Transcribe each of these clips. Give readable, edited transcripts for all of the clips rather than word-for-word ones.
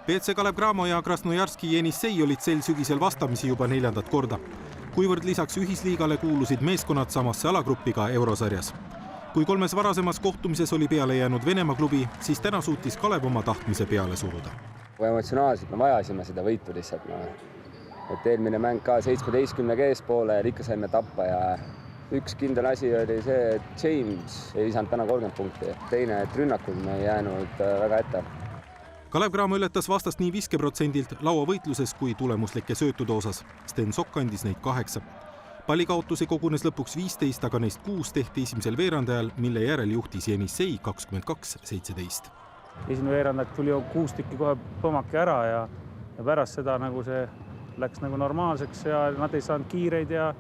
BC Kalev Cramo ja Krasnojarski Jenissei olid sel sügisel vastamisi juba 4. korda, kuivõrd lisaks ühisliigale kuulusid meeskonnad samasse alagruppi ka eurosarjas. Kui 3 varasemas kohtumises oli peale jäänud Venemaa klubi, siis täna suutis Kalev oma tahtmise peale suruda. Emotsionaalselt me vajasime seda võitu lihtsalt. Et eelmine mäng ka 17 eespoole ja ikka saime tappa ja üks kindel asi oli see, et James ei saanud täna 30 punkti. Teine, et rünnakul me ei jäänud väga ette. Kalev Cramo ületas vastast nii viskeprotsendilt lauavõitluses kui tulemuslike söötude osas. Sten Sokk andis neid 8. Pallikaotusi kogunes lõpuks 15, aga neist 6 tehti esimesel veerandajal, mille järel juhtis Jenissei 22-17. Esimene veerandajal tuli 6 tükki kohe põmaki ära ja pärast seda nagu see läks nagu normaalseks ja nad ei saanud kiireid ja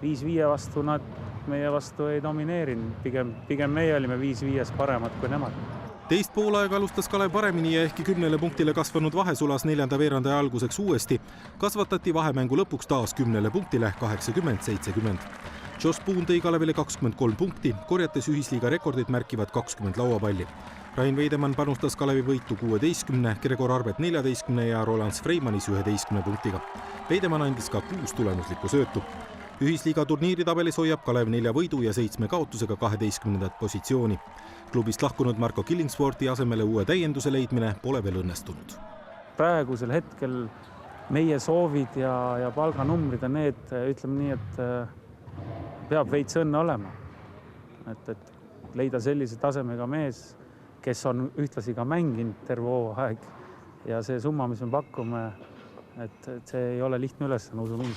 5-5 vastu nad meie vastu ei domineerinud. Pigem meie olime 5-5 paremad kui nemad. Teist poolaega alustas Kalev paremini ja ehkki 10 punktile kasvanud vahesulas 4. veerandaja alguseks uuesti, kasvatati vahemängu lõpuks taas 10 punktile 80-70. Josh Boone tõi Kalevile 23 punkti, korjates ühisliiga rekordit märkivad 20 lauapalli. Rain Veidemann panustas Kalevi võitu 16, Gregor Arbet 14 ja Roland Freimanis 11 punktiga. Veidemann andis ka 6 tulemuslikku söötu. Ühisliiga turniiritabelis hoiab Kalev 4 võidu ja 7 kaotusega 12. positsiooni. Klubist lahkunud Marko Killingsworthi asemele uue täienduse leidmine pole veel õnnestunud. Praegusel hetkel meie soovid ja palganumbrid on need, ütleme nii, et peab veits õnne olema. Et leida sellise tasemega mees, kes on ühtlasi ka mänginud terve hooaeg ja see summa, mis me pakume, et see ei ole lihtne ülesanne, usun.